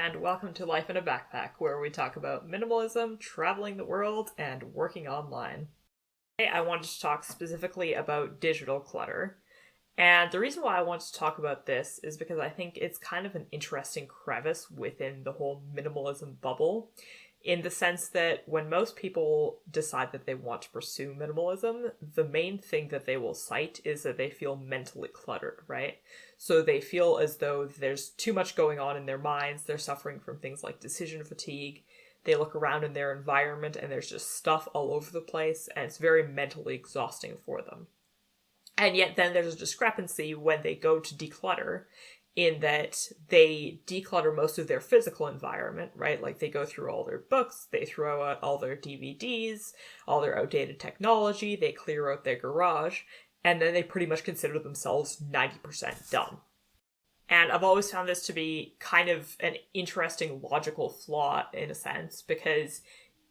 and welcome to Life in a Backpack, where we talk about minimalism, traveling the world, and working online. Today, I wanted to talk specifically about digital clutter. And the reason why I want to talk about this is because I think it's kind of an interesting crevice within the whole minimalism bubble, in the sense that when most people decide that they want to pursue minimalism, the main thing that they will cite is that they feel mentally cluttered, right? So they feel as though there's too much going on in their minds, they're suffering from things like decision fatigue, they look around in their environment and there's just stuff all over the place, and it's very mentally exhausting for them. And yet then there's a discrepancy when they go to declutter, in that they declutter most of their physical environment, right? Like they go through all their books, they throw out all their DVDs, all their outdated technology, they clear out their garage, and then they pretty much consider themselves 90% done. And I've always found this to be kind of an interesting logical flaw in a sense, because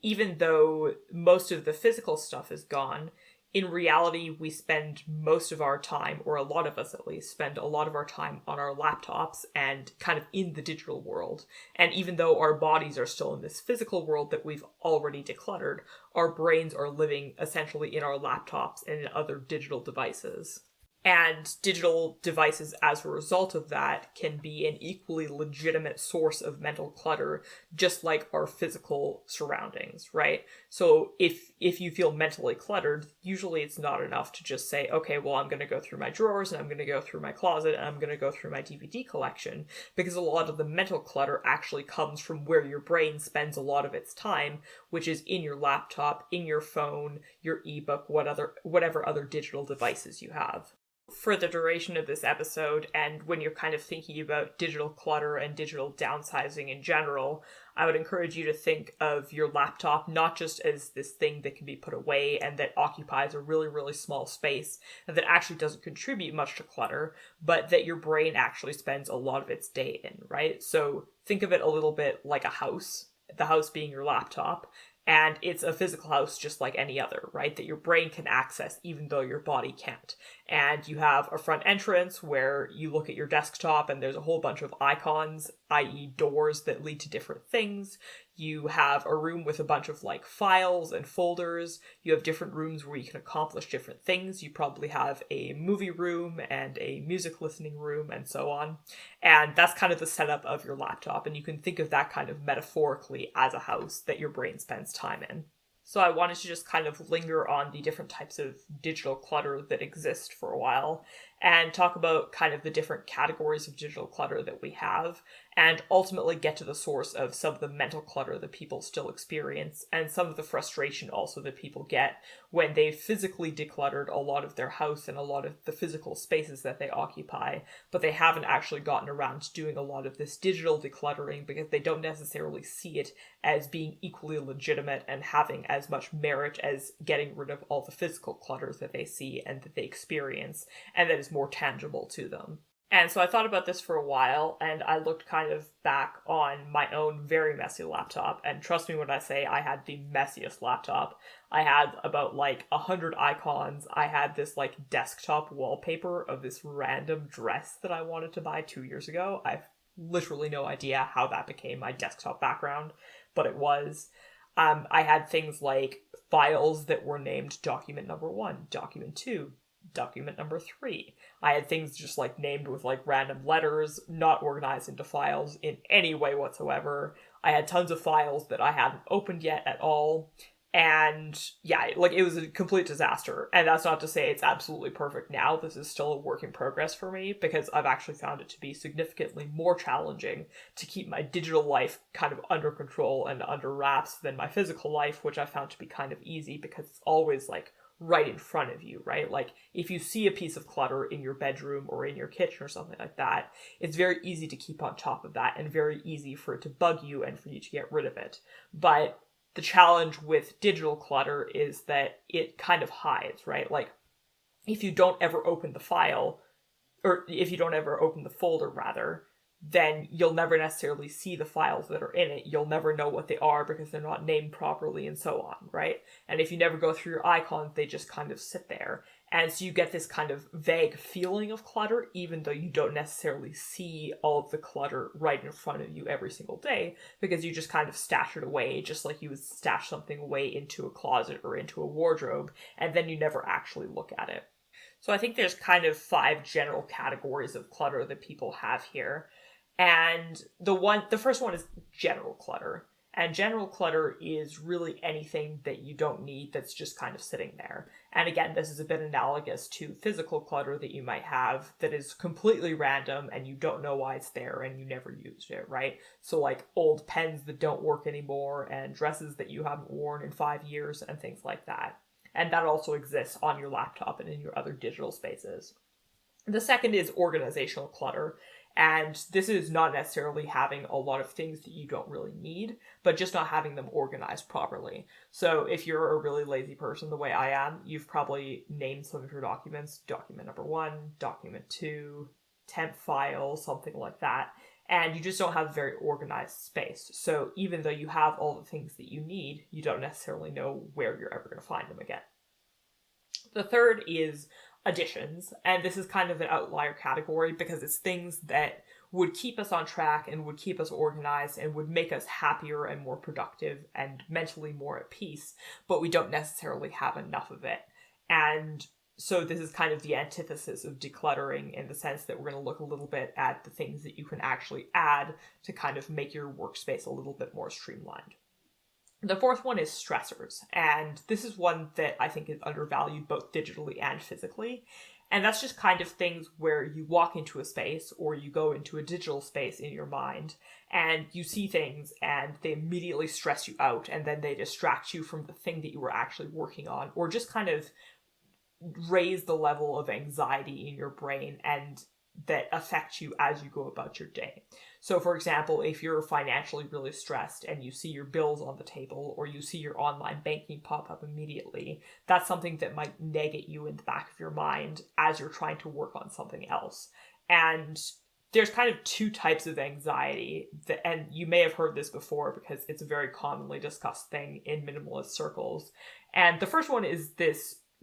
even though most of the physical stuff is gone, in reality, we spend most of our time, or a lot of us at least, spend a lot of our time on our laptops and kind of in the digital world. And even though our bodies are still in this physical world that we've already decluttered, our brains are living essentially in our laptops and in other digital devices. And digital devices, as a result of that, can be an equally legitimate source of mental clutter, just like our physical surroundings, right? So if you feel mentally cluttered, usually it's not enough to just say, okay, well, I'm going to go through my drawers, and I'm going to go through my closet, and I'm going to go through my DVD collection, because a lot of the mental clutter actually comes from where your brain spends a lot of its time, which is in your laptop, in your phone, your ebook, whatever other digital devices you have. For the duration of this episode, and when you're kind of thinking about digital clutter and digital downsizing in general, I would encourage you to think of your laptop not just as this thing that can be put away and that occupies a really, really small space and that actually doesn't contribute much to clutter, but that your brain actually spends a lot of its day in, right? So think of it a little bit like a house, the house being your laptop. And it's a physical house just like any other, right? That your brain can access even though your body can't. And you have a front entrance where you look at your desktop and there's a whole bunch of icons, i.e. doors that lead to different things. You have a room with a bunch of like files and folders. You have different rooms where you can accomplish different things. You probably have a movie room and a music listening room and so on. And that's kind of the setup of your laptop. And you can think of that kind of metaphorically as a house that your brain spends time in. So I wanted to just kind of linger on the different types of digital clutter that exist for a while and talk about kind of the different categories of digital clutter that we have, and ultimately get to the source of some of the mental clutter that people still experience and some of the frustration also that people get when they've physically decluttered a lot of their house and a lot of the physical spaces that they occupy, but they haven't actually gotten around to doing a lot of this digital decluttering because they don't necessarily see it as being equally legitimate and having as much merit as getting rid of all the physical clutters that they see and that they experience, and that is more tangible to them. And so I thought about this for a while, and I looked kind of back on my own very messy laptop, and trust me when I say I had the messiest laptop. I had about like 100 icons. I had this like desktop wallpaper of this random dress that I wanted to buy 2 years ago. I've literally no idea how that became my desktop background, but it was. I had things like files that were named document number 1, document 2, document number 3. I had things just like named with like random letters, not organized into files in any way whatsoever. I had tons of files that I hadn't opened yet at all. And yeah, like it was a complete disaster. And that's not to say it's absolutely perfect now. This is still a work in progress for me because I've actually found it to be significantly more challenging to keep my digital life kind of under control and under wraps than my physical life, which I found to be kind of easy because it's always like right in front of you, right? Like if you see a piece of clutter in your bedroom or in your kitchen or something like that, it's very easy to keep on top of that and very easy for it to bug you and for you to get rid of it. But the challenge with digital clutter is that it kind of hides, right? Like if you don't ever open the file, or if you don't ever open the folder rather, then you'll never necessarily see the files that are in it. You'll never know what they are because they're not named properly and so on, right? And if you never go through your icons, they just kind of sit there. And so you get this kind of vague feeling of clutter, even though you don't necessarily see all of the clutter right in front of you every single day, because you just kind of stash it away, just like you would stash something away into a closet or into a wardrobe, and then you never actually look at it. So I think there's kind of 5 general categories of clutter that people have here. And the first one is general clutter. And general clutter is really anything that you don't need that's just kind of sitting there. And again, this is a bit analogous to physical clutter that you might have that is completely random and you don't know why it's there and you never used it, right? So like old pens that don't work anymore and dresses that you haven't worn in 5 years and things like that. And that also exists on your laptop and in your other digital spaces. The second is organizational clutter. And this is not necessarily having a lot of things that you don't really need, but just not having them organized properly. So if you're a really lazy person the way I am, you've probably named some of your documents, document number 1, document 2, temp file, something like that. And you just don't have a very organized space. So even though you have all the things that you need, you don't necessarily know where you're ever going to find them again. The third is additions, and this is kind of an outlier category because it's things that would keep us on track and would keep us organized and would make us happier and more productive and mentally more at peace, but we don't necessarily have enough of it. And so this is kind of the antithesis of decluttering in the sense that we're going to look a little bit at the things that you can actually add to kind of make your workspace a little bit more streamlined. The fourth one is stressors, and this is one that I think is undervalued both digitally and physically. And that's just kind of things where you walk into a space or you go into a digital space in your mind and you see things and they immediately stress you out and then they distract you from the thing that you were actually working on, or just kind of raise the level of anxiety in your brain and that affect you as you go about your day. So for example, if you're financially really stressed and you see your bills on the table or you see your online banking pop up immediately, that's something that might nag at you in the back of your mind as you're trying to work on something else. And there's kind of 2 types of anxiety, and you may have heard this before because it's a very commonly discussed thing in minimalist circles. And the first one is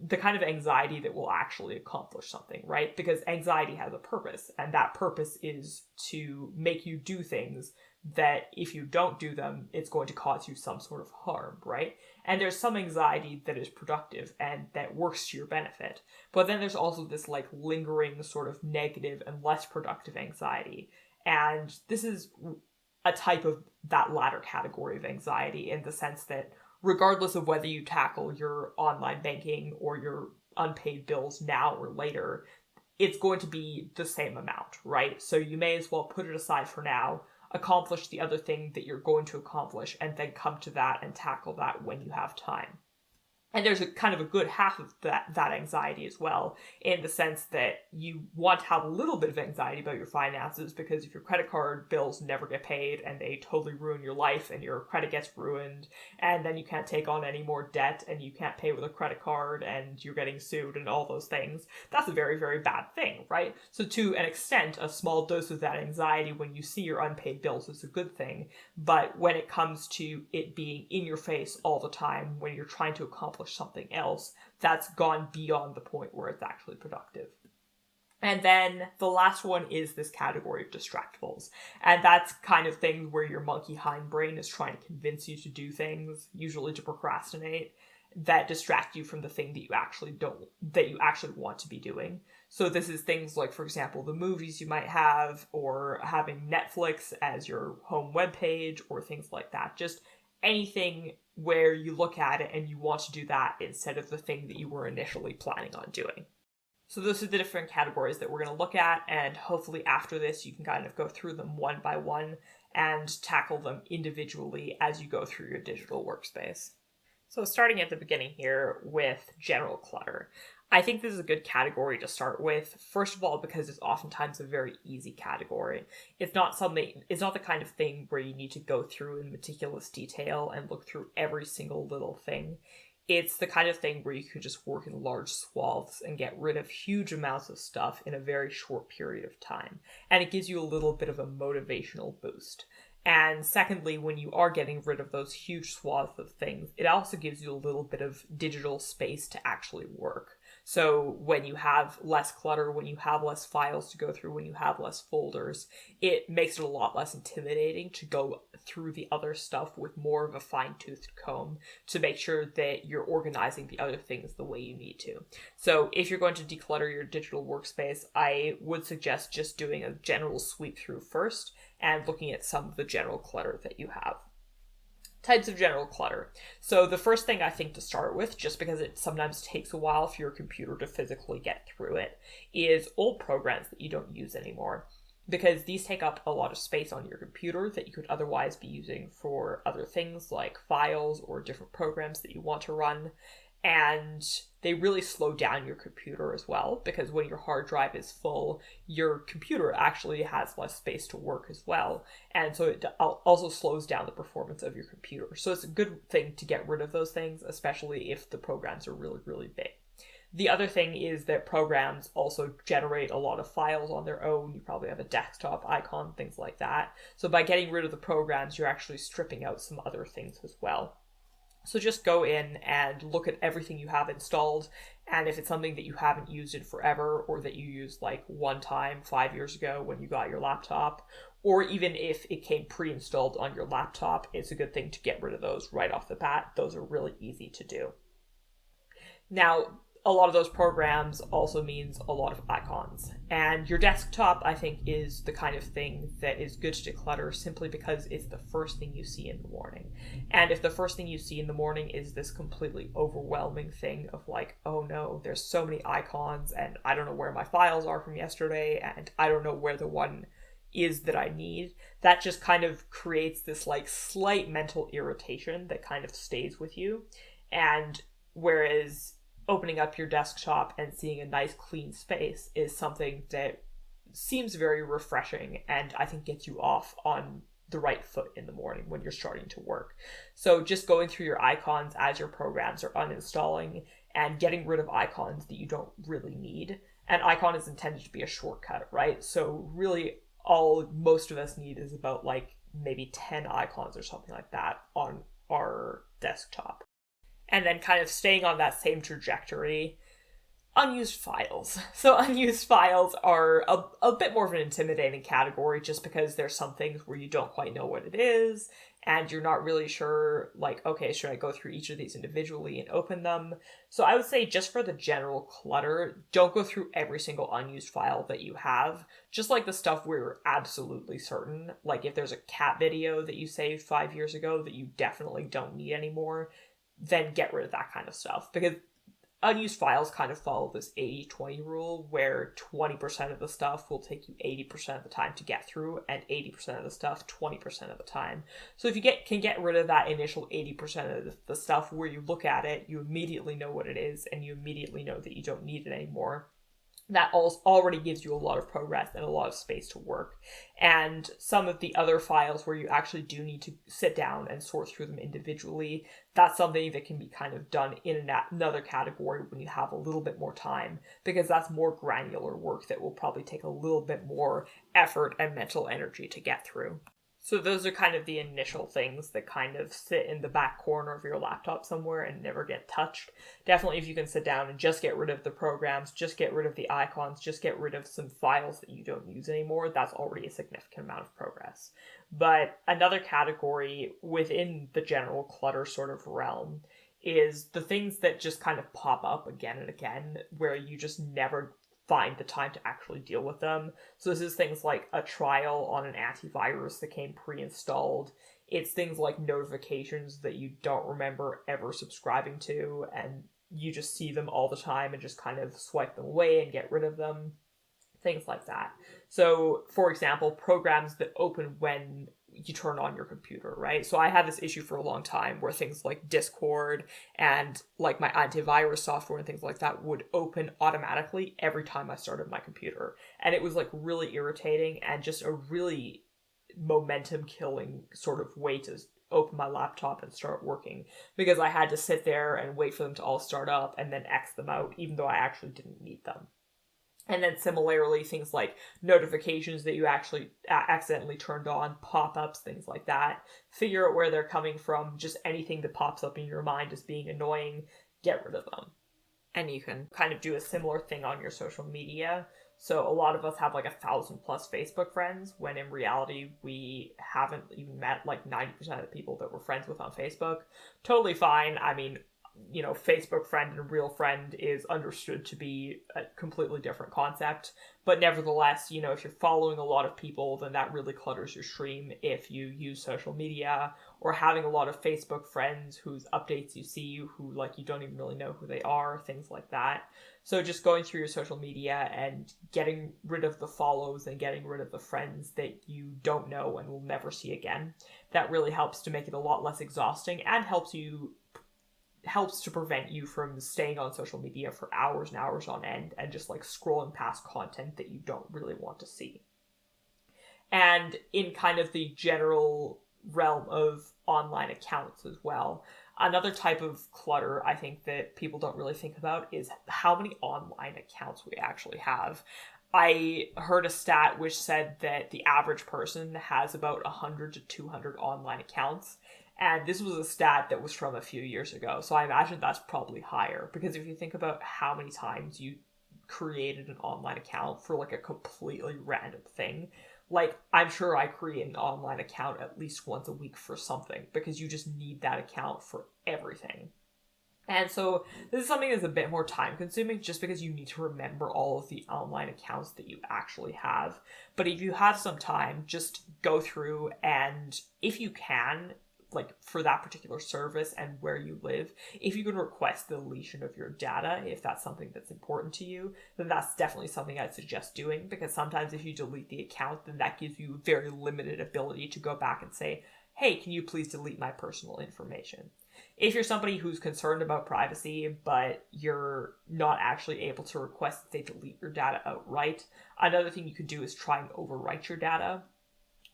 the kind of anxiety that will actually accomplish something, right? Because anxiety has a purpose, and that purpose is to make you do things that if you don't do them, it's going to cause you some sort of harm, right? And there's some anxiety that is productive and that works to your benefit. But then there's also this like lingering sort of negative and less productive anxiety. And this is a type of that latter category of anxiety in the sense that regardless of whether you tackle your online banking or your unpaid bills now or later, it's going to be the same amount, right? So you may as well put it aside for now, accomplish the other thing that you're going to accomplish, and then come to that and tackle that when you have time. And there's a kind of a good half of that anxiety as well, in the sense that you want to have a little bit of anxiety about your finances, because if your credit card bills never get paid and they totally ruin your life and your credit gets ruined, and then you can't take on any more debt and you can't pay with a credit card and you're getting sued and all those things, that's a very, very bad thing, right? So to an extent, a small dose of that anxiety when you see your unpaid bills is a good thing, but when it comes to it being in your face all the time when you're trying to accomplish something else, that's gone beyond the point where it's actually productive. And then the last one is this category of distractibles. And that's kind of things where your monkey hindbrain is trying to convince you to do things, usually to procrastinate, that distract you from the thing that you actually want to be doing. So this is things like, for example, the movies you might have, or having Netflix as your home webpage, or things like that. Just anything where you look at it and you want to do that instead of the thing that you were initially planning on doing. So those are the different categories that we're going to look at, and hopefully after this you can kind of go through them one by one and tackle them individually as you go through your digital workspace. So starting at the beginning here with general clutter. I think this is a good category to start with, first of all, because it's oftentimes a very easy category. It's not the kind of thing where you need to go through in meticulous detail and look through every single little thing. It's the kind of thing where you can just work in large swaths and get rid of huge amounts of stuff in a very short period of time. And it gives you a little bit of a motivational boost. And secondly, when you are getting rid of those huge swaths of things, it also gives you a little bit of digital space to actually work. So when you have less clutter, when you have less files to go through, when you have less folders, it makes it a lot less intimidating to go through the other stuff with more of a fine-toothed comb to make sure that you're organizing the other things the way you need to. So if you're going to declutter your digital workspace, I would suggest just doing a general sweep through first and looking at some of the general clutter that you have. Types of general clutter. So the first thing I think to start with, just because it sometimes takes a while for your computer to physically get through it, is old programs that you don't use anymore. Because these take up a lot of space on your computer that you could otherwise be using for other things like files or different programs that you want to run. And they really slow down your computer as well, because when your hard drive is full, your computer actually has less space to work as well. And so it also slows down the performance of your computer. So it's a good thing to get rid of those things, especially if the programs are really, really big. The other thing is that programs also generate a lot of files on their own. You probably have a desktop icon, things like that. So by getting rid of the programs, you're actually stripping out some other things as well. So just go in and look at everything you have installed, and if it's something that you haven't used in forever, or that you used like one time 5 years ago when you got your laptop, or even if it came pre-installed on your laptop, it's a good thing to get rid of those right off the bat. Those are really easy to do. Now, a lot of those programs also means a lot of icons. And your desktop, I think, is the kind of thing that is good to declutter simply because it's the first thing you see in the morning. And if the first thing you see in the morning is this completely overwhelming thing of like, oh no, there's so many icons and I don't know where my files are from yesterday and I don't know where the one is that I need, that just kind of creates this like slight mental irritation that kind of stays with you. And whereas opening up your desktop and seeing a nice clean space is something that seems very refreshing and I think gets you off on the right foot in the morning when you're starting to work. So just going through your icons as your programs are uninstalling and getting rid of icons that you don't really need. An icon is intended to be a shortcut, right? So really all most of us need is about like maybe 10 icons or something like that on our desktop. And then kind of staying on that same trajectory, unused files. So unused files are a bit more of an intimidating category just because there's some things where you don't quite know what it is and you're not really sure, like, okay, should I go through each of these individually and open them? So I would say just for the general clutter, don't go through every single unused file that you have. Just like the stuff where you're absolutely certain, like if there's a cat video that you saved 5 years ago that you definitely don't need anymore, then get rid of that kind of stuff. Because unused files kind of follow this 80-20 rule where 20% of the stuff will take you 80% of the time to get through and 80% of the stuff 20% of the time. So if you can get rid of that initial 80% of the stuff where you look at it, you immediately know what it is and you immediately know that you don't need it anymore. That already gives you a lot of progress and a lot of space to work. And some of the other files where you actually do need to sit down and sort through them individually, that's something that can be kind of done in another category when you have a little bit more time, because that's more granular work that will probably take a little bit more effort and mental energy to get through. So those are kind of the initial things that kind of sit in the back corner of your laptop somewhere and never get touched. Definitely if you can sit down and just get rid of the programs, just get rid of the icons, just get rid of some files that you don't use anymore, that's already a significant amount of progress. But another category within the general clutter sort of realm is the things that just kind of pop up again and again, where you just never find the time to actually deal with them. So this is things like a trial on an antivirus that came pre-installed. It's things like notifications that you don't remember ever subscribing to and you just see them all the time and just kind of swipe them away and get rid of them. Things like that. So, for example, programs that open when you turn on your computer, right? So I had this issue for a long time where things like Discord and like my antivirus software and things like that would open automatically every time I started my computer. And it was like really irritating and just a really momentum killing sort of way to open my laptop and start working, because I had to sit there and wait for them to all start up and then X them out, even though I actually didn't need them. And then similarly, things like notifications that you actually accidentally turned on, pop-ups, things like that. Figure out where they're coming from. Just anything that pops up in your mind as being annoying, get rid of them. And you can kind of do a similar thing on your social media. So a lot of us have like 1,000+ Facebook friends, when in reality we haven't even met like 90% of the people that we're friends with on Facebook. Totally fine. I mean, Facebook friend and real friend is understood to be a completely different concept. But nevertheless, if you're following a lot of people, then that really clutters your stream if you use social media, or having a lot of Facebook friends whose updates you see, who like you don't even really know who they are, things like that. So just going through your social media and getting rid of the follows and getting rid of the friends that you don't know and will never see again. That really helps to make it a lot less exhausting, and helps to prevent you from staying on social media for hours and hours on end and just like scrolling past content that you don't really want to see. And in kind of the general realm of online accounts as well, another type of clutter I think that people don't really think about is how many online accounts we actually have. I heard a stat which said that the average person has about 100 to 200 online accounts. And this was a stat that was from a few years ago, so I imagine that's probably higher. Because if you think about how many times you created an online account for like a completely random thing, like I'm sure I create an online account at least once a week for something, because you just need that account for everything. And so this is something that's a bit more time consuming, just because you need to remember all of the online accounts that you actually have. But if you have some time, just go through, and if you can, like for that particular service and where you live, if you can request the deletion of your data, if that's something that's important to you, then that's definitely something I'd suggest doing. Because sometimes if you delete the account, then that gives you very limited ability to go back and say, hey, can you please delete my personal information? If you're somebody who's concerned about privacy, but you're not actually able to request that they delete your data outright, another thing you could do is try and overwrite your data.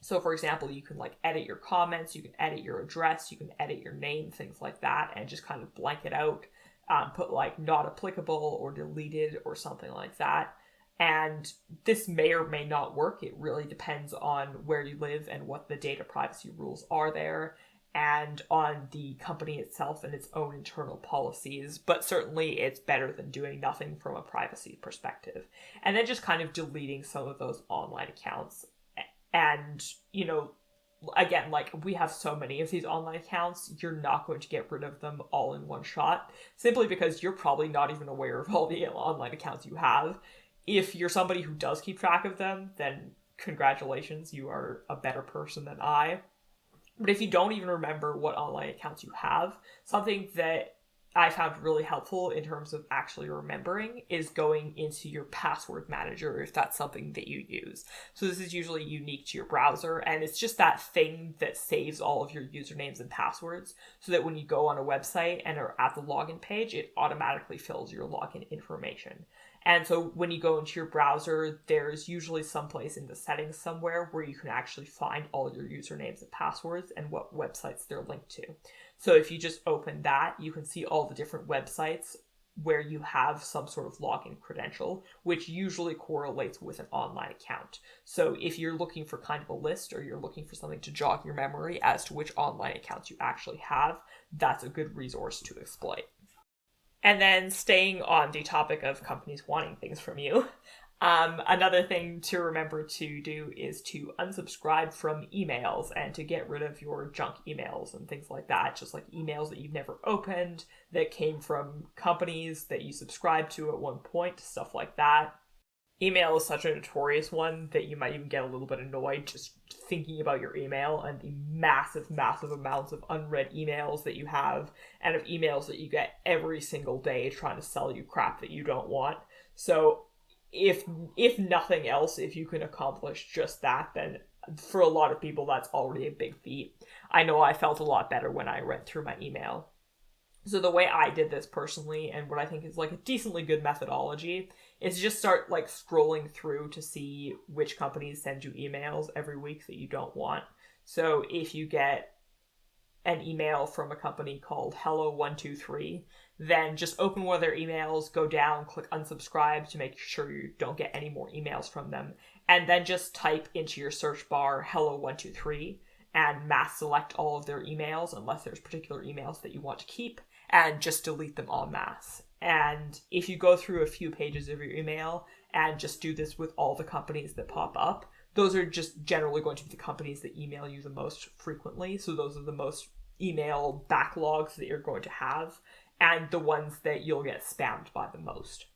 So for example, you can like edit your comments, you can edit your address, you can edit your name, things like that, and just kind of blank it out, put like not applicable or deleted or something like that. And this may or may not work. It really depends on where you live and what the data privacy rules are there, and on the company itself and its own internal policies. But certainly it's better than doing nothing from a privacy perspective. And then just kind of deleting some of those online accounts. And, again, like we have so many of these online accounts, you're not going to get rid of them all in one shot, simply because you're probably not even aware of all the online accounts you have. If you're somebody who does keep track of them, then congratulations, you are a better person than I. But if you don't even remember what online accounts you have, something that I found really helpful in terms of actually remembering is going into your password manager, if that's something that you use. So this is usually unique to your browser, and it's just that thing that saves all of your usernames and passwords, so that when you go on a website and are at the login page, it automatically fills your login information. And so when you go into your browser, there's usually someplace in the settings somewhere where you can actually find all your usernames and passwords and what websites they're linked to. So if you just open that, you can see all the different websites where you have some sort of login credential, which usually correlates with an online account. So if you're looking for kind of a list, or you're looking for something to jog your memory as to which online accounts you actually have, that's a good resource to exploit. And then staying on the topic of companies wanting things from you, another thing to remember to do is to unsubscribe from emails and to get rid of your junk emails and things like that. Just like emails that you've never opened, that came from companies that you subscribed to at one point, stuff like that. Email is such a notorious one that you might even get a little bit annoyed just thinking about your email and the massive, massive amounts of unread emails that you have, and of emails that you get every single day trying to sell you crap that you don't want. So if nothing else, if you can accomplish just that, then for a lot of people that's already a big feat. I know I felt a lot better when I read through my email. So the way I did this personally, and what I think is like a decently good methodology, is to just start like scrolling through to see which companies send you emails every week that you don't want. So if you get an email from a company called Hello123, then just open one of their emails, go down, click unsubscribe to make sure you don't get any more emails from them, and then just type into your search bar Hello123, and mass select all of their emails unless there's particular emails that you want to keep, and just delete them en masse. And if you go through a few pages of your email and just do this with all the companies that pop up, those are just generally going to be the companies that email you the most frequently. So those are the most email backlogs that you're going to have, and the ones that you'll get spammed by the most.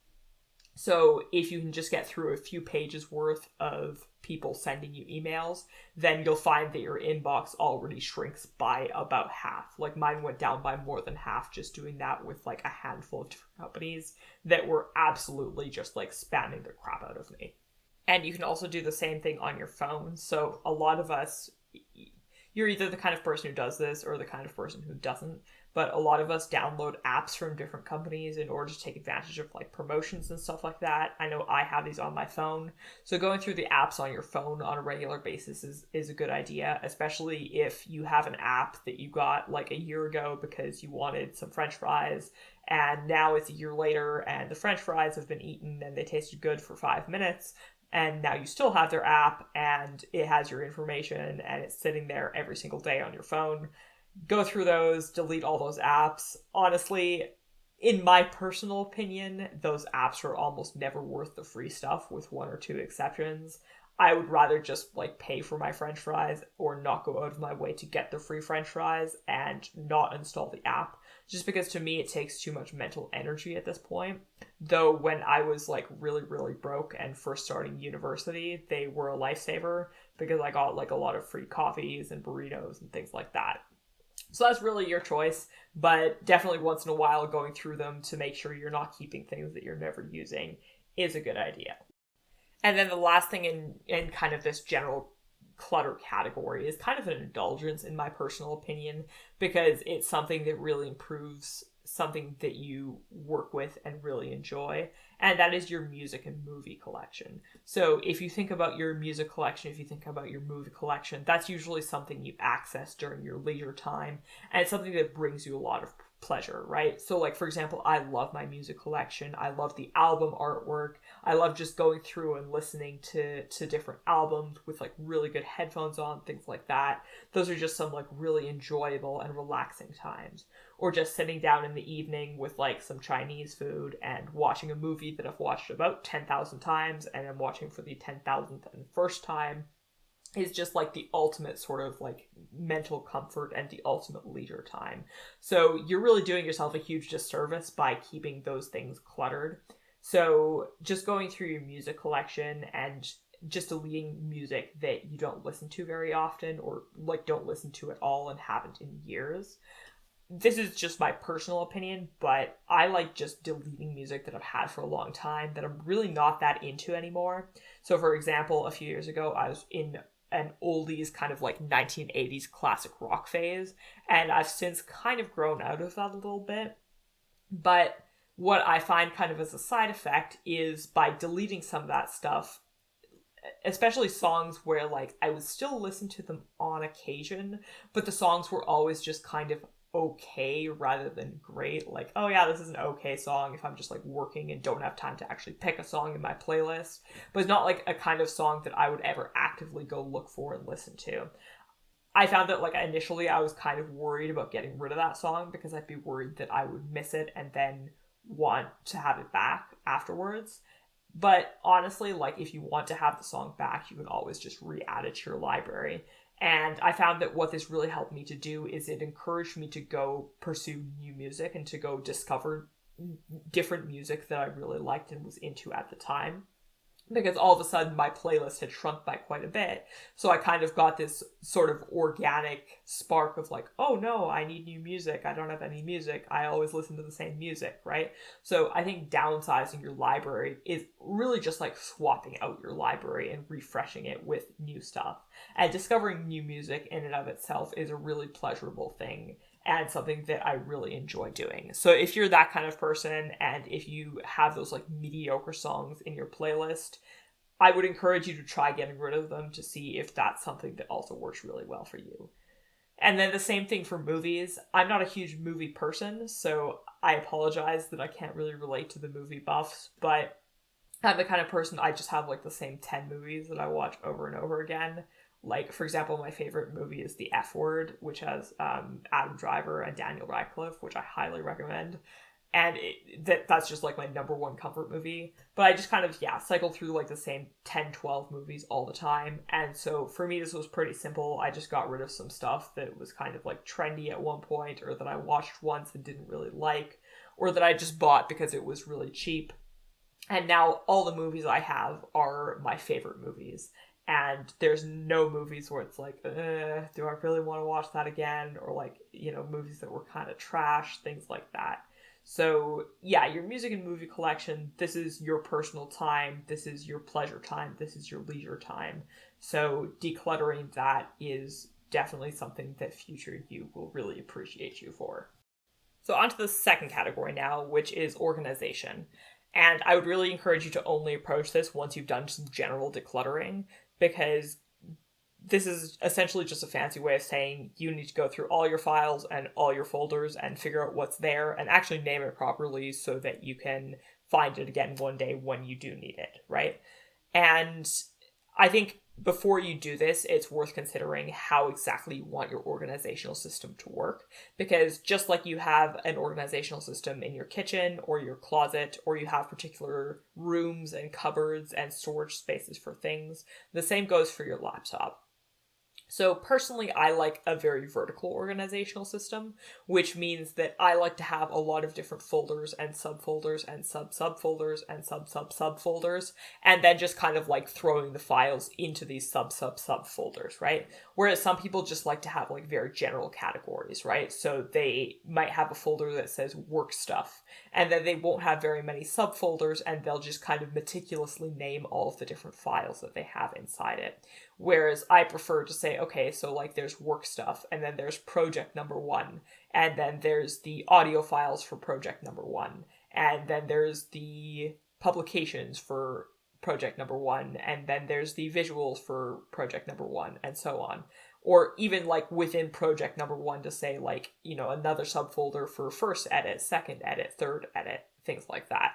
So if you can just get through a few pages worth of people sending you emails, then you'll find that your inbox already shrinks by about half. Like mine went down by more than half just doing that with like a handful of different companies that were absolutely just like spamming the crap out of me. And you can also do the same thing on your phone. So a lot of us, you're either the kind of person who does this or the kind of person who doesn't. But a lot of us download apps from different companies in order to take advantage of like promotions and stuff like that. I know I have these on my phone. So going through the apps on your phone on a regular basis is a good idea, especially if you have an app that you got like a year ago because you wanted some French fries, and now it's a year later and the French fries have been eaten and they tasted good for 5 minutes. And now you still have their app and it has your information and it's sitting there every single day on your phone. Go through those, delete all those apps. Honestly, in my personal opinion, those apps are almost never worth the free stuff with one or two exceptions. I would rather just like pay for my French fries or not go out of my way to get the free French fries and not install the app, just because to me it takes too much mental energy at this point. Though when I was like really, really broke and first starting university, they were a lifesaver because I got like a lot of free coffees and burritos and things like that. So that's really your choice, but definitely once in a while going through them to make sure you're not keeping things that you're never using is a good idea. And then the last thing in kind of this general clutter category is kind of an indulgence in my personal opinion, because it's something that really improves something that you work with and really enjoy, and that is your music and movie collection. So if you think about your music collection, if you think about your movie collection, that's usually something you access during your leisure time, and it's something that brings you a lot of pleasure, right? So like, for example, I love my music collection. I love the album artwork. I love just going through and listening to different albums with like really good headphones on, things like that. Those are just some like really enjoyable and relaxing times. Or just sitting down in the evening with like some Chinese food and watching a movie that I've watched about 10,000 times and I'm watching for the 10,000th and first time is just like the ultimate sort of like mental comfort and the ultimate leisure time. So you're really doing yourself a huge disservice by keeping those things cluttered. So just going through your music collection and just deleting music that you don't listen to very often or like don't listen to at all and haven't in years. This is just my personal opinion, but I like just deleting music that I've had for a long time that I'm really not that into anymore. So for example, a few years ago, I was in an oldies kind of like 1980s classic rock phase, and I've since kind of grown out of that a little bit. But what I find kind of as a side effect is by deleting some of that stuff, especially songs where like I would still listen to them on occasion, but the songs were always just kind of okay rather than great. Like, oh yeah, this is an okay song if I'm just like working and don't have time to actually pick a song in my playlist, but it's not like a kind of song that I would ever actively go look for and listen to. I found that like initially I was kind of worried about getting rid of that song because I'd be worried that I would miss it and then want to have it back afterwards. But honestly, like if you want to have the song back, you can always just re-add it to your library. And I found that what this really helped me to do is it encouraged me to go pursue new music and to go discover different music that I really liked and was into at the time. Because all of a sudden my playlist had shrunk by quite a bit. So I kind of got this sort of organic spark of like, oh no, I need new music. I don't have any music. I always listen to the same music, right? So I think downsizing your library is really just like swapping out your library and refreshing it with new stuff. And discovering new music in and of itself is a really pleasurable thing and something that I really enjoy doing. So if you're that kind of person and if you have those like mediocre songs in your playlist, I would encourage you to try getting rid of them to see if that's something that also works really well for you. And then the same thing for movies. I'm not a huge movie person, so I apologize that I can't really relate to the movie buffs, but I'm the kind of person I just have like the same 10 movies that I watch over and over again. Like, for example, my favorite movie is The F Word, which has Adam Driver and Daniel Radcliffe, which I highly recommend. And that's just like my number one comfort movie. But I just kind of, cycle through like the same 10, 12 movies all the time. And so for me, this was pretty simple. I just got rid of some stuff that was kind of like trendy at one point, or that I watched once and didn't really like, or that I just bought because it was really cheap. And now all the movies I have are my favorite movies. And there's no movies where it's like, do I really want to watch that again? Or like, movies that were kind of trash, things like that. So yeah, your music and movie collection, this is your personal time, this is your pleasure time, this is your leisure time. So decluttering that is definitely something that future you will really appreciate you for. So on to the second category now, which is organization. And I would really encourage you to only approach this once you've done some general decluttering, because this is essentially just a fancy way of saying you need to go through all your files and all your folders and figure out what's there and actually name it properly so that you can find it again one day when you do need it, right? And I think before you do this, it's worth considering how exactly you want your organizational system to work. Because just like you have an organizational system in your kitchen or your closet, or you have particular rooms and cupboards and storage spaces for things, the same goes for your laptop. So personally, I like a very vertical organizational system, which means that I like to have a lot of different folders and subfolders and sub-subfolders and sub-sub-subfolders, and then just kind of like throwing the files into these sub-sub-subfolders, right? Whereas some people just like to have like very general categories, right? So they might have a folder that says work stuff, and then they won't have very many subfolders, and they'll just kind of meticulously name all of the different files that they have inside it. Whereas I prefer to say, okay, so like there's work stuff, and then there's project number 1, and then there's the audio files for project number 1, and then there's the publications for project number 1, and then there's the visuals for project number 1, and so on. Or even like within project number 1 to say like, another subfolder for first edit, second edit, third edit, things like that.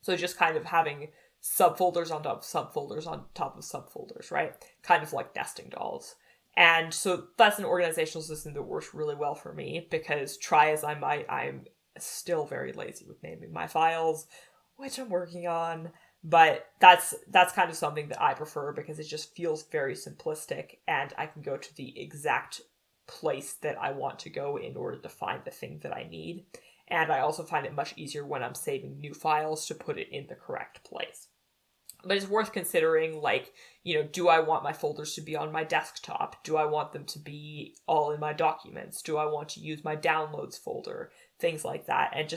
So just kind of having subfolders on top of subfolders on top of subfolders, right? Kind of like nesting dolls. And so that's an organizational system that works really well for me, because try as I might, I'm still very lazy with naming my files, which I'm working on. But that's kind of something that I prefer, because it just feels very simplistic, and I can go to the exact place that I want to go in order to find the thing that I need. And I also find it much easier when I'm saving new files to put it in the correct place. But it's worth considering, like, do I want my folders to be on my desktop? Do I want them to be all in my documents? Do I want to use my downloads folder? Things like that. And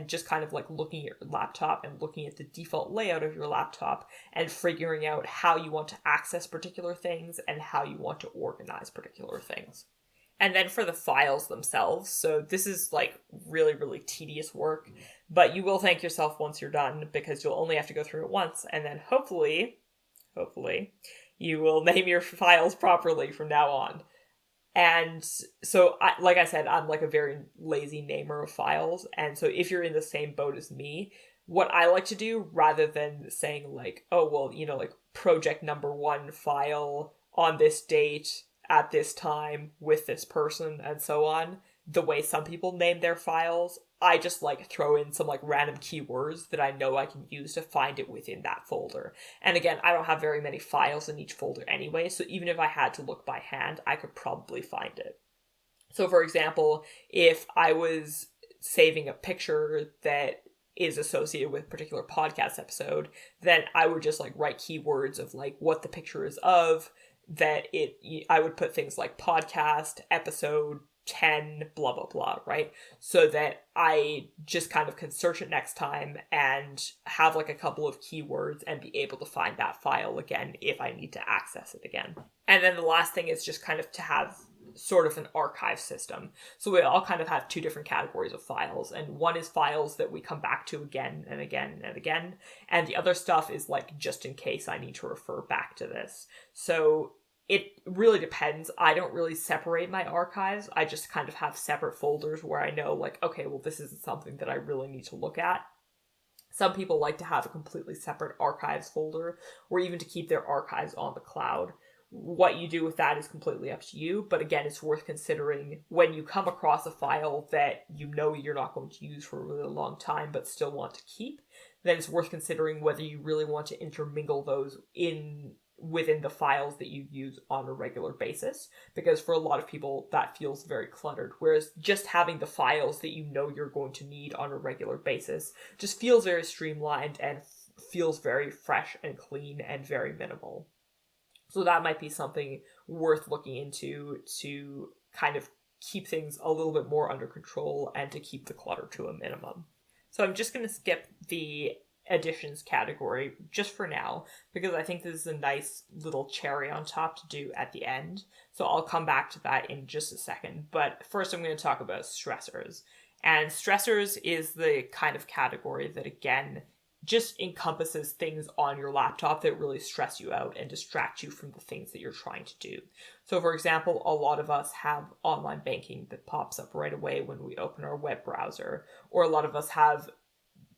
just kind of like looking at your laptop and looking at the default layout of your laptop and figuring out how you want to access particular things and how you want to organize particular things. And then for the files themselves, so this is like really, really tedious work, but you will thank yourself once you're done, because you'll only have to go through it once, and then hopefully, you will name your files properly from now on. And so, like I said, I'm like a very lazy namer of files, and so if you're in the same boat as me, what I like to do, rather than saying like, oh, well, like project number 1 file on this date, at this time, with this person, and so on, the way some people name their files, I just like throw in some like random keywords that I know I can use to find it within that folder. And again, I don't have very many files in each folder anyway, so even if I had to look by hand, I could probably find it. So for example, if I was saving a picture that is associated with a particular podcast episode, then I would just like write keywords of like what the picture is of, I would put things like podcast, episode 10, blah, blah, blah, right? So that I just kind of can search it next time and have like a couple of keywords and be able to find that file again if I need to access it again. And then the last thing is just kind of to have sort of an archive system. So we all kind of have 2 different categories of files, and one is files that we come back to again and again and again, and the other stuff is like just in case I need to refer back to this. So it really depends. I don't really separate my archives. I just kind of have separate folders where I know like, okay, well, this isn't something that I really need to look at. Some people like to have a completely separate archives folder, or even to keep their archives on the cloud, What you do with that is completely up to you. But again, it's worth considering when you come across a file that you know you're not going to use for a really long time, but still want to keep, then it's worth considering whether you really want to intermingle those within the files that you use on a regular basis, because for a lot of people that feels very cluttered, whereas just having the files that you know you're going to need on a regular basis just feels very streamlined and feels very fresh and clean and very minimal. So that might be something worth looking into to kind of keep things a little bit more under control and to keep the clutter to a minimum. So I'm just going to skip the additions category just for now, because I think this is a nice little cherry on top to do at the end. So I'll come back to that in just a second. But first I'm going to talk about stressors. And stressors is the kind of category that, again, just encompasses things on your laptop that really stress you out and distract you from the things that you're trying to do. So for example, a lot of us have online banking that pops up right away when we open our web browser, or a lot of us have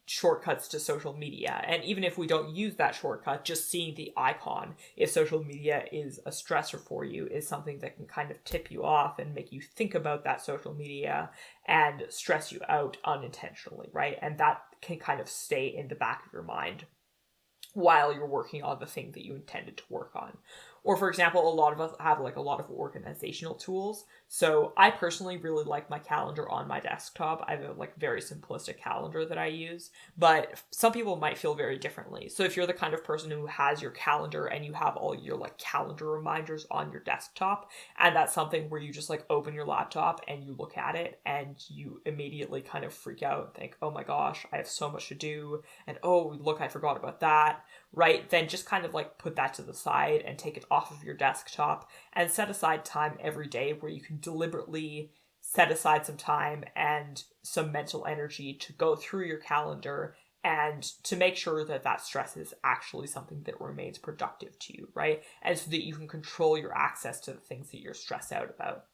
shortcuts to social media. And even if we don't use that shortcut, just seeing the icon, if social media is a stressor for you, is something that can kind of tip you off and make you think about that social media and stress you out unintentionally, right? And that can kind of stay in the back of your mind while you're working on the thing that you intended to work on. Or for example, a lot of us have like a lot of organizational tools. So I personally really like my calendar on my desktop. I have a like very simplistic calendar that I use, but some people might feel very differently. So if you're the kind of person who has your calendar and you have all your like calendar reminders on your desktop, and that's something where you just like open your laptop and you look at it and you immediately kind of freak out and think, oh my gosh, I have so much to do. And oh, look, I forgot about that. Right? Then just kind of like put that to the side and take it off of your desktop and set aside time every day where you can deliberately set aside some time and some mental energy to go through your calendar and to make sure that that stress is actually something that remains productive to you, right? And so that you can control your access to the things that you're stressed out about.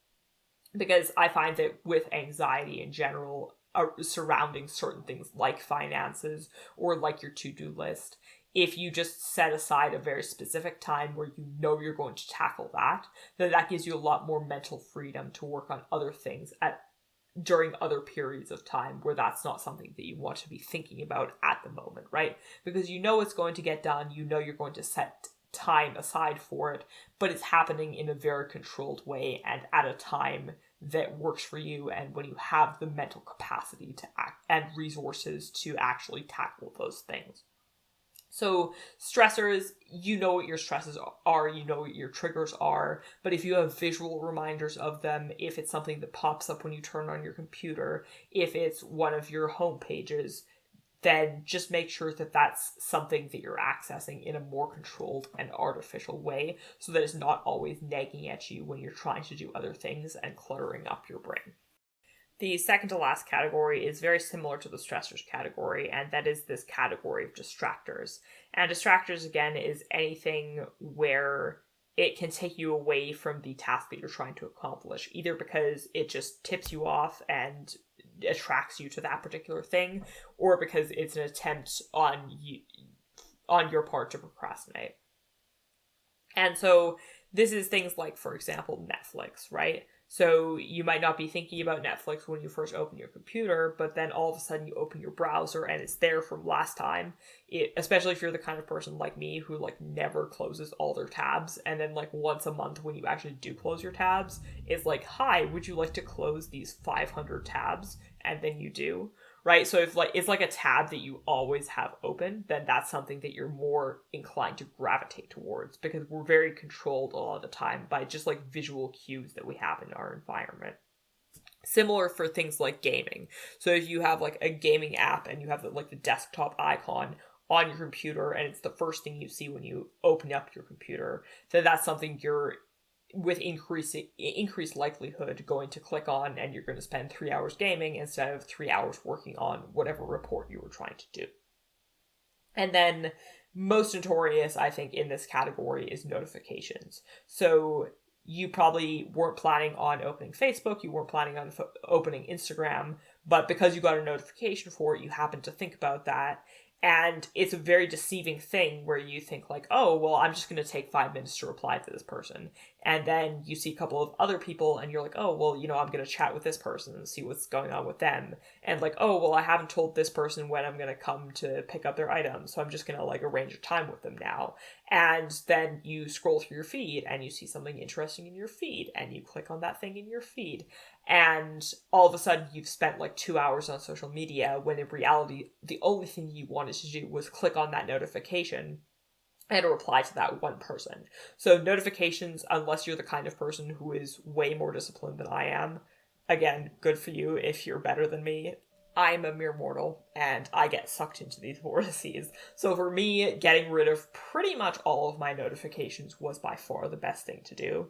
Because I find that with anxiety in general, surrounding certain things like finances or like your to-do list, if you just set aside a very specific time where you know you're going to tackle that, then that gives you a lot more mental freedom to work on other things during other periods of time where that's not something that you want to be thinking about at the moment, right? Because you know it's going to get done, you know you're going to set time aside for it, but it's happening in a very controlled way and at a time that works for you, and when you have the mental capacity to act and resources to actually tackle those things. So stressors, you know what your stresses are, you know what your triggers are, but if you have visual reminders of them, if it's something that pops up when you turn on your computer, if it's one of your home pages, then just make sure that that's something that you're accessing in a more controlled and artificial way so that it's not always nagging at you when you're trying to do other things and cluttering up your brain. The second to last category is very similar to the stressors category, and that is this category of distractors. And distractors, again, is anything where it can take you away from the task that you're trying to accomplish, either because it just tips you off and attracts you to that particular thing, or because it's an attempt on your part to procrastinate. And so this is things like, for example, Netflix, right? So you might not be thinking about Netflix when you first open your computer, but then all of a sudden you open your browser and it's there from last time. Especially if you're the kind of person like me who like never closes all their tabs, and then like once a month when you actually do close your tabs, it's like, hi, would you like to close these 500 tabs? And then you do. Right? So if like it's like a tab that you always have open, then that's something that you're more inclined to gravitate towards, because we're very controlled a lot of the time by just like visual cues that we have in our environment. Similar for things like gaming. So if you have like a gaming app and you have the desktop icon on your computer and it's the first thing you see when you open up your computer, then that's something you're with increased likelihood going to click on, and you're going to spend 3 hours gaming instead of 3 hours working on whatever report you were trying to do. And then most notorious, I think, in this category is notifications. So you probably weren't planning on opening Facebook, you weren't planning on opening Instagram, but because you got a notification for it, you happened to think about that, And it's a very deceiving thing where you think like, oh, well, I'm just going to take 5 minutes to reply to this person. And then you see a couple of other people and you're like, oh, well, I'm going to chat with this person and see what's going on with them. And like, oh, well, I haven't told this person when I'm going to come to pick up their items. So I'm just going to like arrange a time with them now. And then you scroll through your feed and you see something interesting in your feed and you click on that thing in your feed. And all of a sudden you've spent like 2 hours on social media when in reality, the only thing you wanted to do was click on that notification and reply to that one person. So notifications, unless you're the kind of person who is way more disciplined than I am, again, good for you if you're better than me. I'm a mere mortal, and I get sucked into these vortices. So for me, getting rid of pretty much all of my notifications was by far the best thing to do.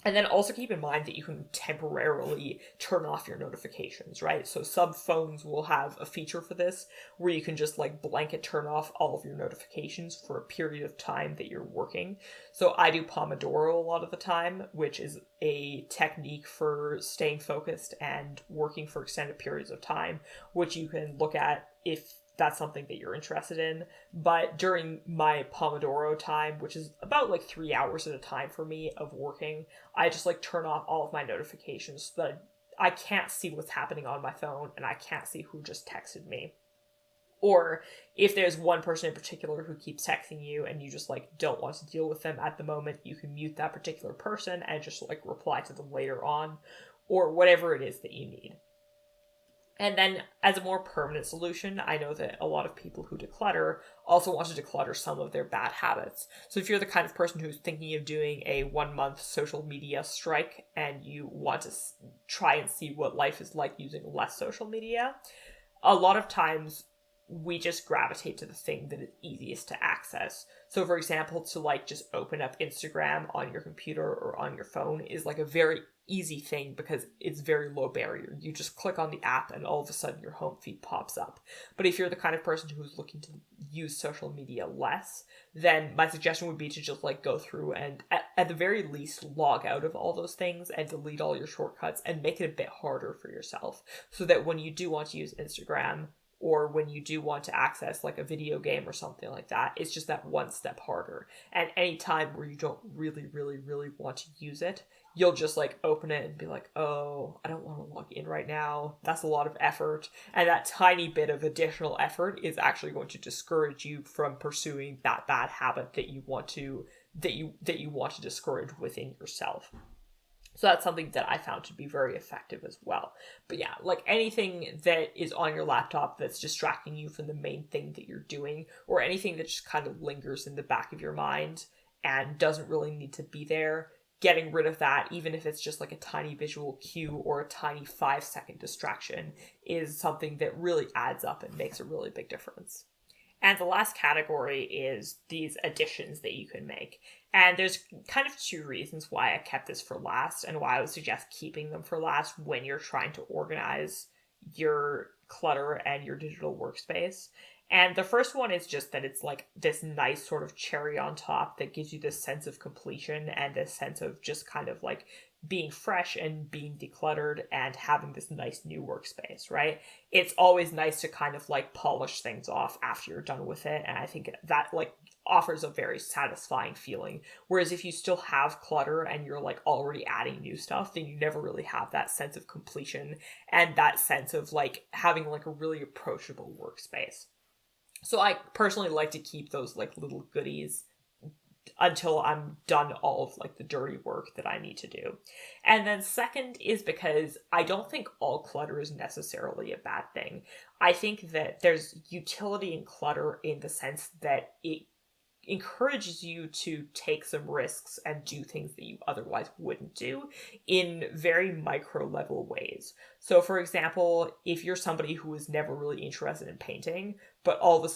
And then also keep in mind that you can temporarily turn off your notifications, right? So some phones will have a feature for this where you can just like blanket turn off all of your notifications for a period of time that you're working. So I do Pomodoro a lot of the time, which is a technique for staying focused and working for extended periods of time, which you can look at if that's something that you're interested in. But during my Pomodoro time, which is about like 3 hours at a time for me of working, I just like turn off all of my notifications so that I can't see what's happening on my phone and I can't see who just texted me. Or if there's one person in particular who keeps texting you and you just like don't want to deal with them at the moment, you can mute that particular person and just like reply to them later on, or whatever it is that you need. And then as a more permanent solution, I know that a lot of people who declutter also want to declutter some of their bad habits. So if you're the kind of person who's thinking of doing a 1 month social media strike and you want to try and see what life is like using less social media, a lot of times we just gravitate to the thing that is easiest to access. So for example, to like just open up Instagram on your computer or on your phone is like a very easy thing because it's very low barrier. You just click on the app and all of a sudden your home feed pops up. But if you're the kind of person who's looking to use social media less, then my suggestion would be to just like go through and at the very least log out of all those things and delete all your shortcuts and make it a bit harder for yourself so that when you do want to use Instagram or when you do want to access like a video game or something like that, it's just that one step harder. And any time where you don't really want to use it, you'll just like open it and be like, oh, I don't want to log in right now. That's a lot of effort. And that tiny bit of additional effort is actually going to discourage you from pursuing that bad habit that you want to discourage within yourself. So that's something that I found to be very effective as well. But yeah, like anything that is on your laptop that's distracting you from the main thing that you're doing, or anything that just kind of lingers in the back of your mind and doesn't really need to be there, getting rid of that, even if it's just like a tiny visual cue or a tiny 5-second distraction, is something that really adds up and makes a really big difference. And the last category is these additions that you can make. And there's kind of two reasons why I kept this for last and why I would suggest keeping them for last when you're trying to organize your clutter and your digital workspace. And the first one is just that it's like this nice sort of cherry on top that gives you this sense of completion and this sense of just kind of like being fresh and being decluttered and having this nice new workspace, right? It's always nice to kind of like polish things off after you're done with it. And I think that like offers a very satisfying feeling. Whereas if you still have clutter and you're like already adding new stuff, then you never really have that sense of completion and that sense of like having like a really approachable workspace. So I personally like to keep those like little goodies until I'm done all of like the dirty work that I need to do. And then second is because I don't think all clutter is necessarily a bad thing. I think that there's utility in clutter in the sense that it encourages you to take some risks and do things that you otherwise wouldn't do in very micro level ways. So for example, if you're somebody who is never really interested in painting, but all of a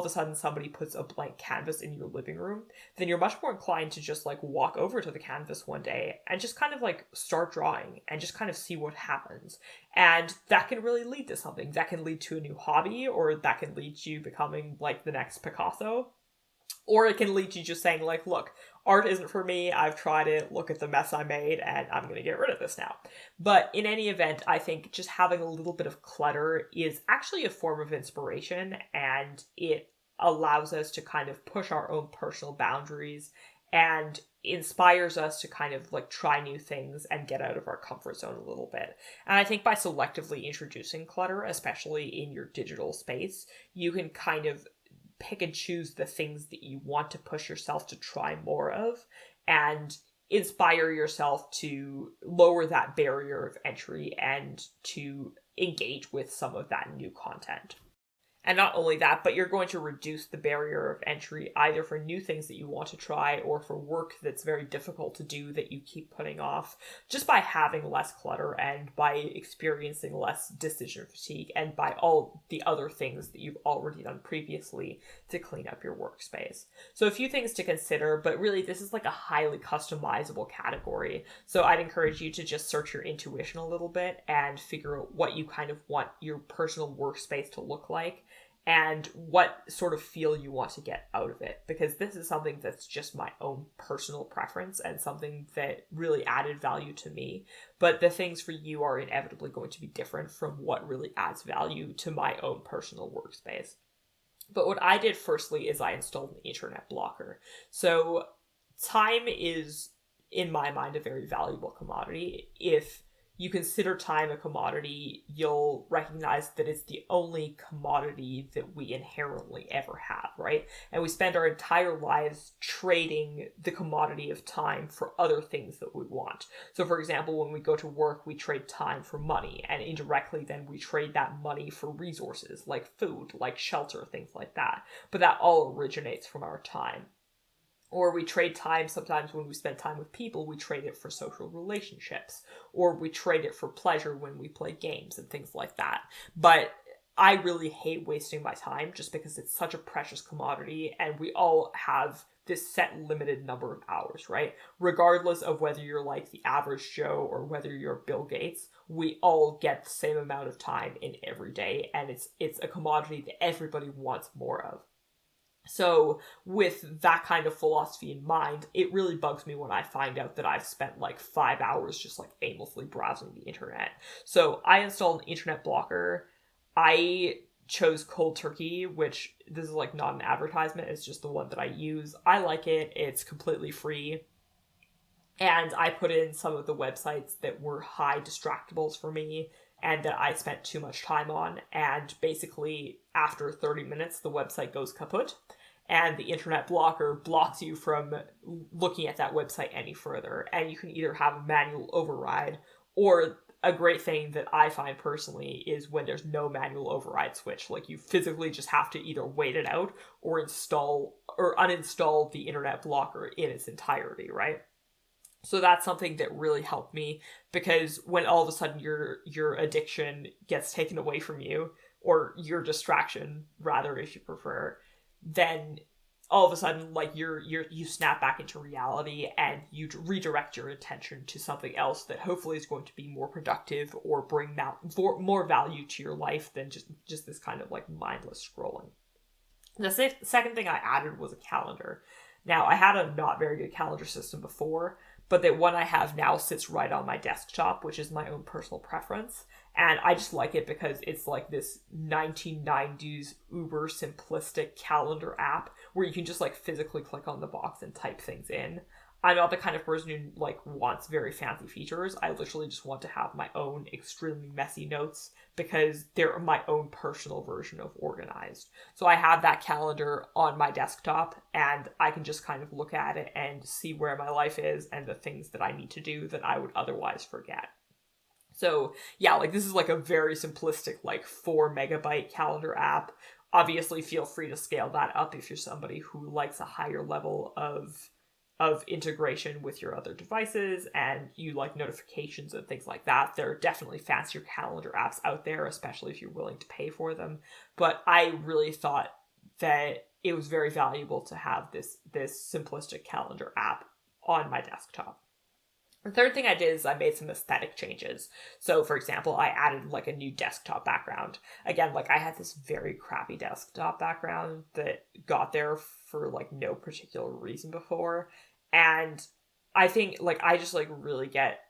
sudden somebody puts a blank canvas in your living room, then you're much more inclined to just like walk over to the canvas one day and just kind of like start drawing and just kind of see what happens. And that can really lead to something. That can lead to a new hobby, or that can lead to you becoming like the next Picasso. Or it can lead to just saying, like, look, art isn't for me, I've tried it, look at the mess I made, and I'm going to get rid of this now. But in any event, I think just having a little bit of clutter is actually a form of inspiration, and it allows us to kind of push our own personal boundaries and inspires us to kind of like try new things and get out of our comfort zone a little bit. And I think by selectively introducing clutter, especially in your digital space, you can kind of pick and choose the things that you want to push yourself to try more of and inspire yourself to lower that barrier of entry and to engage with some of that new content. And not only that, but you're going to reduce the barrier of entry either for new things that you want to try or for work that's very difficult to do that you keep putting off, just by having less clutter and by experiencing less decision fatigue and by all the other things that you've already done previously to clean up your workspace. So a few things to consider, but really this is like a highly customizable category. So I'd encourage you to just search your intuition a little bit and figure out what you kind of want your personal workspace to look like and what sort of feel you want to get out of it, because this is something that's just my own personal preference and something that really added value to me. But the things for you are inevitably going to be different from what really adds value to my own personal workspace. But what I did firstly is I installed an internet blocker. So time is, in my mind, a very valuable commodity. If you consider time a commodity, you'll recognize that it's the only commodity that we inherently ever have, right? And we spend our entire lives trading the commodity of time for other things that we want. So for example, when we go to work, we trade time for money, and indirectly then we trade that money for resources like food, like shelter, things like that. But that all originates from our time. Or we trade time sometimes when we spend time with people, we trade it for social relationships. Or we trade it for pleasure when we play games and things like that. But I really hate wasting my time just because it's such a precious commodity and we all have this set limited number of hours, right? Regardless of whether you're like the average Joe or whether you're Bill Gates, we all get the same amount of time in every day, and it's a commodity that everybody wants more of. So with that kind of philosophy in mind, it really bugs me when I find out that I've spent like 5 hours just like aimlessly browsing the internet. So I installed an internet blocker. I chose Cold Turkey, which this is like not an advertisement, it's just the one that I use. I like it. It's completely free. And I put in some of the websites that were high distractables for me and that I spent too much time on. And basically, after 30 minutes, the website goes kaput. And the internet blocker blocks you from looking at that website any further. And you can either have a manual override, or a great thing that I find personally is when there's no manual override switch. Like you physically just have to either wait it out or install or uninstall the internet blocker in its entirety, right? So that's something that really helped me, because when all of a sudden your addiction gets taken away from you, or your distraction rather, if you prefer, then all of a sudden like you snap back into reality and you redirect your attention to something else that hopefully is going to be more productive or bring more value to your life than just this kind of like mindless scrolling. The second thing I added was a calendar. Now, I had a not very good calendar system before, but the one I have now sits right on my desktop, which is my own personal preference. And I just like it because it's like this 1990s uber simplistic calendar app where you can just like physically click on the box and type things in. I'm not the kind of person who like wants very fancy features. I literally just want to have my own extremely messy notes because they're my own personal version of organized. So I have that calendar on my desktop and I can just kind of look at it and see where my life is and the things that I need to do that I would otherwise forget. So yeah, like this is like a very simplistic, like 4 megabyte calendar app. Obviously feel free to scale that up if you're somebody who likes a higher level of integration with your other devices and you like notifications and things like that. There are definitely fancier calendar apps out there, especially if you're willing to pay for them. But I really thought that it was very valuable to have this simplistic calendar app on my desktop. The third thing I did is I made some aesthetic changes. So, for example, I added like a new desktop background. Again, like I had this very crappy desktop background that got there for like no particular reason before. And I think like I just like really get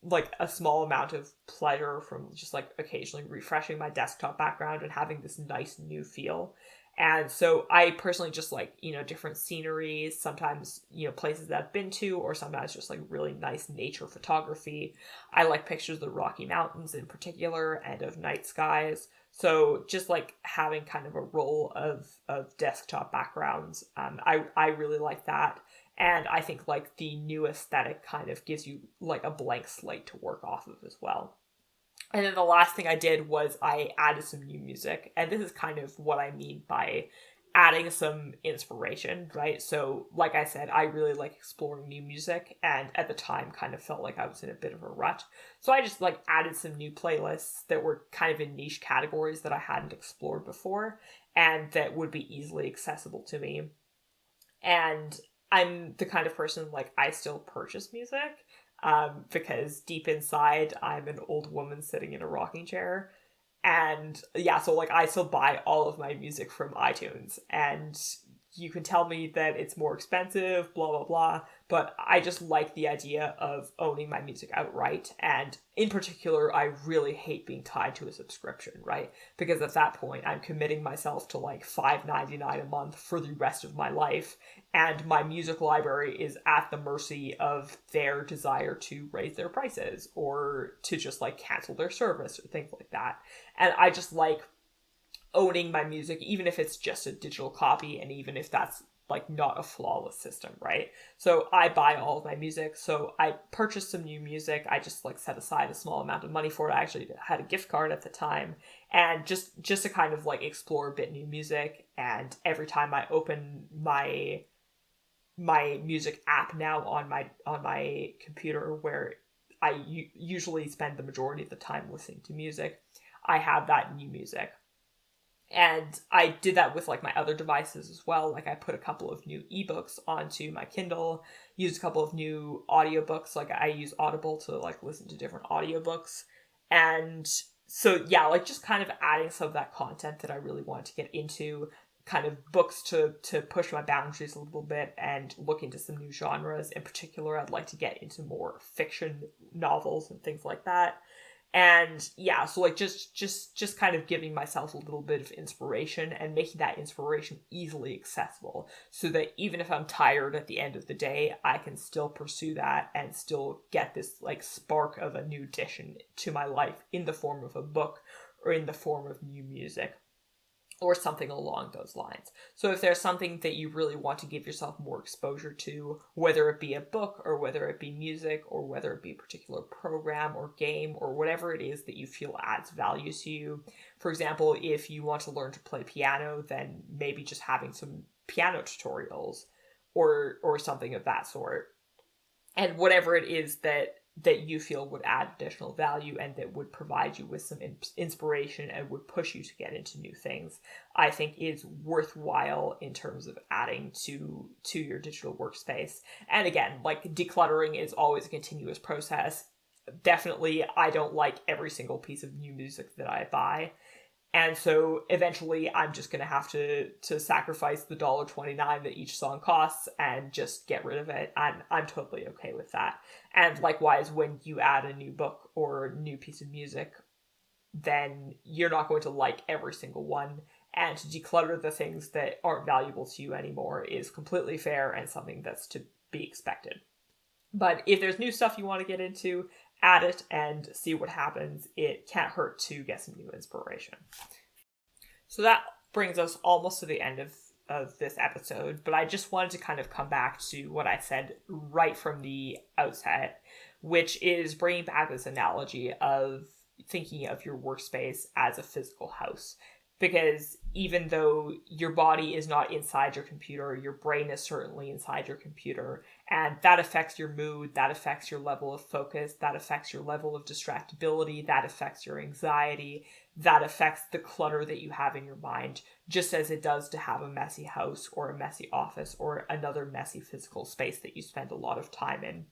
like a small amount of pleasure from just like occasionally refreshing my desktop background and having this nice new feel. And so I personally just like, different sceneries, sometimes, places that I've been to, or sometimes just like really nice nature photography. I like pictures of the Rocky Mountains in particular and of night skies. So just like having kind of a roll of desktop backgrounds, I really like that. And I think like the new aesthetic kind of gives you like a blank slate to work off of as well. And then the last thing I did was I added some new music. And this is kind of what I mean by adding some inspiration, right? So like I said, I really like exploring new music, and at the time kind of felt like I was in a bit of a rut. So I just like added some new playlists that were kind of in niche categories that I hadn't explored before and that would be easily accessible to me. And I'm the kind of person, like, I still purchase music, because deep inside I'm an old woman sitting in a rocking chair. And yeah, so like I still buy all of my music from iTunes, and you can tell me that it's more expensive, blah, blah, blah. But I just like the idea of owning my music outright. And in particular, I really hate being tied to a subscription, right? Because at that point, I'm committing myself to like $5.99 a month for the rest of my life. And my music library is at the mercy of their desire to raise their prices or to just like cancel their service or things like that. And I just like owning my music, even if it's just a digital copy, and even if that's like not a flawless system, right? So I buy all of my music. So I purchased some new music. I just like set aside a small amount of money for it. I actually had a gift card at the time, and just to kind of like explore a bit new music. And every time I open my music app now on my computer, where I usually spend the majority of the time listening to music, I have that new music. And I did that with like my other devices as well. Like I put a couple of new ebooks onto my Kindle, used a couple of new audiobooks. Like I use Audible to like listen to different audiobooks. And so yeah, like just kind of adding some of that content that I really wanted to get into, kind of books to push my boundaries a little bit and look into some new genres. In particular, I'd like to get into more fiction novels and things like that. And yeah, so like just kind of giving myself a little bit of inspiration and making that inspiration easily accessible, so that even if I'm tired at the end of the day, I can still pursue that and still get this like spark of a new addition to my life in the form of a book or in the form of new music, or something along those lines. So if there's something that you really want to give yourself more exposure to, whether it be a book or whether it be music or whether it be a particular program or game or whatever it is that you feel adds value to you. For example, if you want to learn to play piano, then maybe just having some piano tutorials or something of that sort. And whatever it is that you feel would add additional value and that would provide you with some inspiration and would push you to get into new things, I think is worthwhile in terms of adding to your digital workspace. And again, like decluttering is always a continuous process. Definitely, I don't like every single piece of new music that I buy. And so eventually I'm just going to have to sacrifice the $1.29 that each song costs and just get rid of it. I'm totally okay with that. And likewise, when you add a new book or a new piece of music, then you're not going to like every single one. And to declutter the things that aren't valuable to you anymore is completely fair and something that's to be expected. But if there's new stuff you want to get into, add it and see what happens. It can't hurt to get some new inspiration. So that brings us almost to the end of this episode, but I just wanted to kind of come back to what I said right from the outset, which is bringing back this analogy of thinking of your workspace as a physical house. Because even though your body is not inside your computer, your brain is certainly inside your computer. And that affects your mood, that affects your level of focus, that affects your level of distractibility, that affects your anxiety, that affects the clutter that you have in your mind, just as it does to have a messy house or a messy office or another messy physical space that you spend a lot of time in.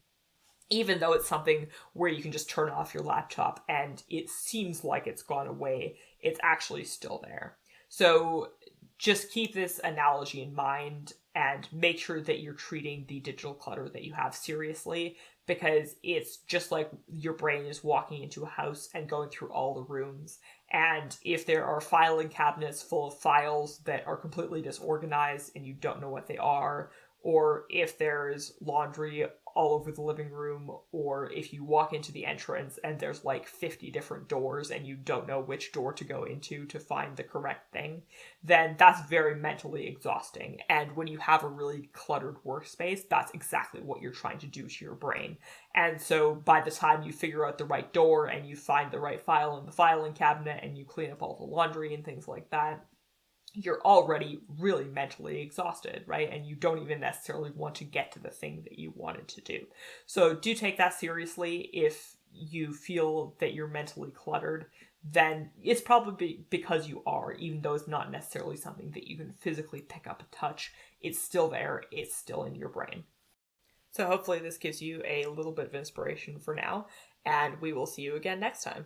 Even though it's something where you can just turn off your laptop and it seems like it's gone away, it's actually still there. So just keep this analogy in mind and make sure that you're treating the digital clutter that you have seriously, because it's just like your brain is walking into a house and going through all the rooms. And if there are filing cabinets full of files that are completely disorganized and you don't know what they are, or if there's laundry all over the living room, or if you walk into the entrance and there's like 50 different doors and you don't know which door to go into to find the correct thing, then that's very mentally exhausting. And when you have a really cluttered workspace, that's exactly what you're trying to do to your brain. And so by the time you figure out the right door and you find the right file in the filing cabinet and you clean up all the laundry and things like that, you're already really mentally exhausted, right? And you don't even necessarily want to get to the thing that you wanted to do. So do take that seriously. If you feel that you're mentally cluttered, then it's probably because you are, even though it's not necessarily something that you can physically pick up and touch. It's still there. It's still in your brain. So hopefully this gives you a little bit of inspiration for now, and we will see you again next time.